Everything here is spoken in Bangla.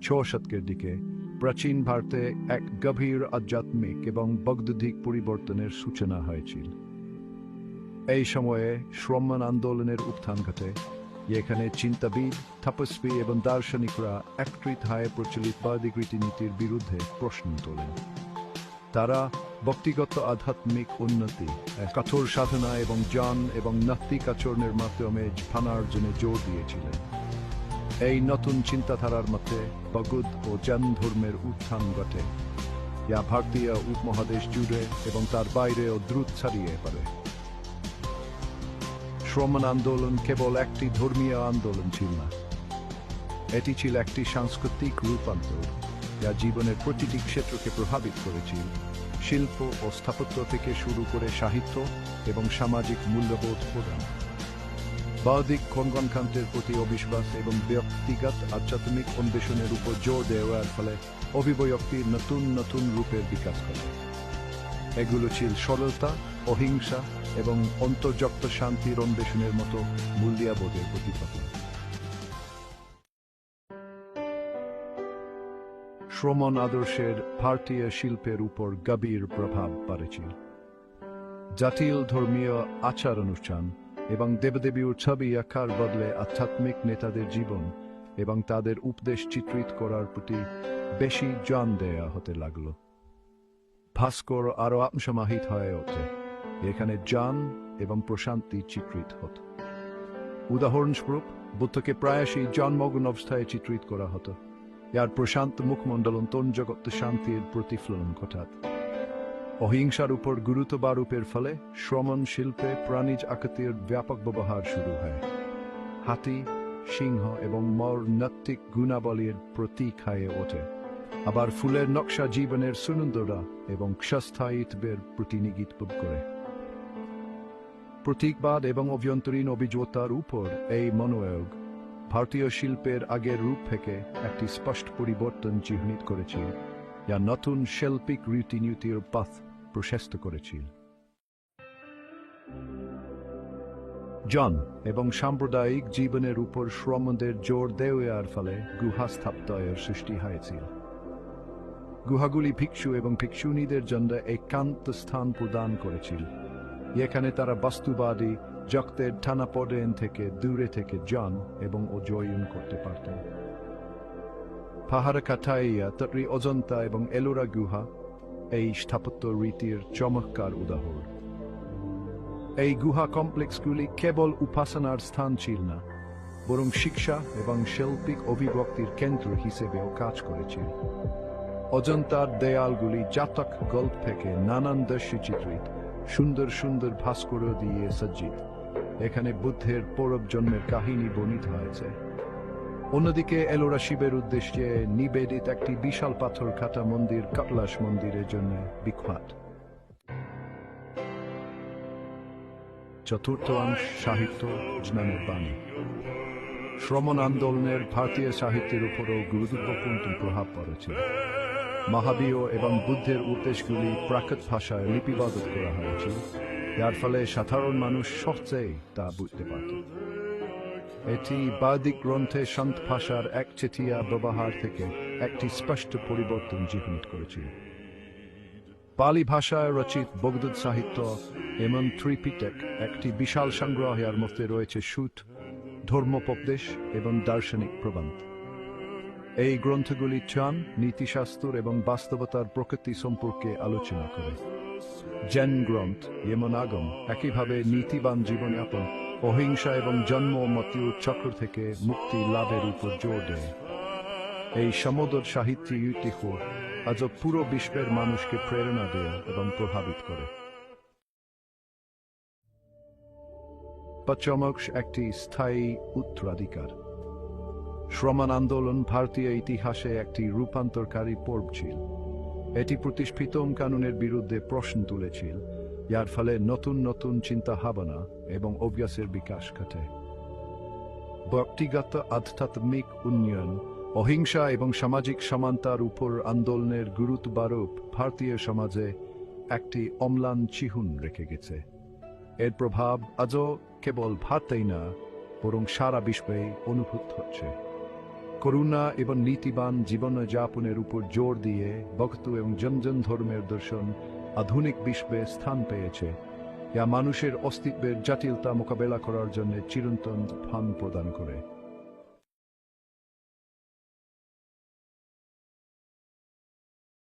শতকের দিকে প্রাচীন ভারতে এক গভীর আধ্যাত্মিক এবং বৈদ্যুতিক পরিবর্তনের সূচনা হয়েছিল। এই সময়ে শ্রমণ আন্দোলনের উত্থান ঘটে, যেখানে চিন্তাবিদ, তপস্বী এবং দার্শনিকরা একত্রিত হয়ে প্রচলিত বৈদিক রীতিনীতির বিরুদ্ধে প্রশ্ন তোলেন। তারা ব্যক্তিগত আধ্যাত্মিক উন্নতি, কঠোর সাধনা এবং জ্ঞান এবং নৈতিক আচরণের মাধ্যমে জ্ঞানার্জনে জোর দিয়েছিলেন। এই নতুন চিন্তাধারার মধ্যে বৌদ্ধ ও জৈন ধর্মের উত্থান ঘটে, যা ভারতীয় উপমহাদেশ জুড়ে এবং তার বাইরেও দ্রুত ছড়িয়ে পড়ে। শ্রমণ আন্দোলন কেবল একটি ধর্মীয় আন্দোলন ছিল না, এটি ছিল একটি সাংস্কৃতিক রূপান্তর যা জীবনের প্রতিটি ক্ষেত্রকে প্রভাবিত করেছিল, শিল্প ও স্থাপত্য থেকে শুরু করে সাহিত্য এবং সামাজিক মূল্যবোধ প্রদান। বৌদ্ধিক কর্মকাণ্ডের প্রতি অবিশ্বাস এবং ব্যক্তিগত আধ্যাত্মিক অন্বেষণের উপর জোর দেওয়ার ফলে অভিব্যক্তির নতুন নতুন রূপের বিকাশ ঘটে। এগুলো ছিল সরলতা, অহিংসা এবং অন্তর্যুক্ত শান্তির অন্বেষণের মতো মূল্যবোধের প্রতিপাদন। শ্রমণ আদর্শের ভারতীয় শিল্পের উপর গভীর প্রভাব পড়েছিল। জটিল ধর্মীয় আচার অনুষ্ঠান এবং দেবদেবীর ছবি আঁকার বদলে আধ্যাত্মিক নেতাদের জীবন এবং তাদের উপদেশ চিত্রিত করার প্রতি বেশি জোর দেয়া হতে লাগল। ভাস্কর আরও আত্মসমাহিত হয়ে ওঠে, এখানে জ্ঞান এবং প্রশান্তি চিত্রিত হতো। উদাহরণস্বরূপ, বুদ্ধকে প্রায়শই জন্মগ্ন অবস্থায় চিত্রিত করা হতো, যার প্রশান্ত মুখমণ্ডল অন্তর্জগত শান্তির প্রতিফলন ঘটাত। অহিংসার উপর গুরুত্ব আরোপের ফলে শ্রমণ শিল্পে প্রাণীজ আকৃতির ব্যাপক ব্যবহার শুরু হয়। হাতি, সিংহ এবং মর নৈতিক গুণাবলীর প্রতীক হয়ে ওঠে, আবার ফুলের নকশা জীবনের সুন্দরতা এবং ক্ষস্থায়িত্বের প্রতিনিধিত্ব করে। প্রতীকবাদ এবং অভ্যন্তরীণ অভিজ্ঞতার উপর এই মনোয়োগ ভারতীয় শিল্পের আগের রূপ থেকে একটি স্পষ্ট পরিবর্তন চিহ্নিত করেছিল, যা নতুন শৈল্পিক রীতিনীতির পথ প্রশস্ত করেছিল। জন এবং সাম্প্রদায়িক জীবনের উপর শ্রমণদের জোর দেওয়ার ফলে গুহা স্থাপত্যের সৃষ্টি হয়েছিল। গুহাগুলি ভিক্ষু এবং ভিক্ষুণীদের জন্য একান্ত স্থান প্রদান করেছিল, যেখানে তারা বাস্তুবাদী জগতের টানাপোড়েন থেকে দূরে থেকে জ্ঞান এবং অধ্যয়ন করতে পারতেন। পাহাড় কাটাইয়া তরি অজন্তা এবং এলোরা গুহা এই স্থাপত্য রীতির চমৎকার উদাহরণ। এই গুহা কমপ্লেক্সগুলি কেবল উপাসনার স্থান ছিল না, বরং শিক্ষা এবং শৈল্পিক অভিব্যক্তির কেন্দ্র হিসেবেও কাজ করেছিল। অজন্তার দেয়ালগুলি জাতক গল্প থেকে নানান দৃশ্য চিত্রিত, সুন্দর সুন্দর ভাস্কর্য দিয়ে সজ্জিত। এখানে বুদ্ধের পূর্বজন্মের কাহিনী বর্ণিত হয়েছে। অন্যদিকে এলোরা শিবের উদ্দেশ্যে নিবেদিত একটি বিশাল পাথর কাটা মন্দির কৈলাস মন্দিরের জন্য বিখ্যাত। চতুর্থ অংশ, সাহিত্য জ্ঞানের বাণী। শ্রমণ আন্দোলনের ভারতীয় সাহিত্যের উপরও গুরুত্বপূর্ণ প্রভাব পড়েছে। মহাবীর এবং বুদ্ধের উপদেশগুলি প্রাকৃত ভাষায় লিপিবদ্ধ করা হয়েছিল, যার ফলে সাধারণ মানুষ সহজেই তা বুঝতে পারত। এটি বৈদিক গ্রন্থে সন্ত ভাষার একচেটিয়া ব্যবহার থেকে একটি স্পষ্ট পরিবর্তন চিহ্নিত করেছিল। পালি ভাষায় রচিত বৌদ্ধ সাহিত্য এমন ত্রিপিটক, একটি বিশাল সংগ্রহের মধ্যে রয়েছে সূত, ধর্মোপদেশ এবং দার্শনিক প্রবন্ধ। এই গ্রন্থগুলি জ্ঞান, নীতিশাস্ত্র এবং বাস্তবতার প্রকৃতি সম্পর্কে আলোচনা করে। জৈন গ্রন্থ যেমন আগম একইভাবে নীতিবান জীবনযাপন, অহিংসা এবং জন্ম ও মৃত্যুর চক্র থেকে মুক্তি লাভের উপর জোর দেয়। এই সমুদ্র সাহিত্যিক ঐতিহ্য আজও পুরো বিশ্বের মানুষকে প্রেরণা দেয় এবং প্রভাবিত করে। পঞ্চম একটি স্থায়ী উত্তরাধিকার। শ্রমণ আন্দোলন ভারতীয় ইতিহাসে একটি রূপান্তরকারী পর্ব ছিল। এটি প্রতিষ্ঠিত কানুনের বিরুদ্ধে প্রশ্ন তুলেছিল, যার ফলে নতুন নতুন চিন্তা ভাবনা এবং অভ্যাসের বিকাশ ঘটে। ব্যক্তিগত আধ্যাত্মিক উন্নয়ন, অহিংসা এবং সামাজিক সমানতার উপর আন্দোলনের গুরুত্বারোপ ভারতীয় সমাজে একটি অম্লান চিহ্ন রেখে গেছে। এর প্রভাব আজও কেবল ভারতেই না, বরং সারা বিশ্বে অনুভূত হচ্ছে। করুণা এবং নীতিবান জীবনযাপনের উপর জোর দিয়ে ভক্ত এবং জন ধর্মের দর্শন আধুনিক বিশ্বে স্থান পেয়েছে, যা মানুষের অস্তিত্বের জটিলতা মোকাবেলা করার জন্য চিরন্তন ফান প্রদান করে।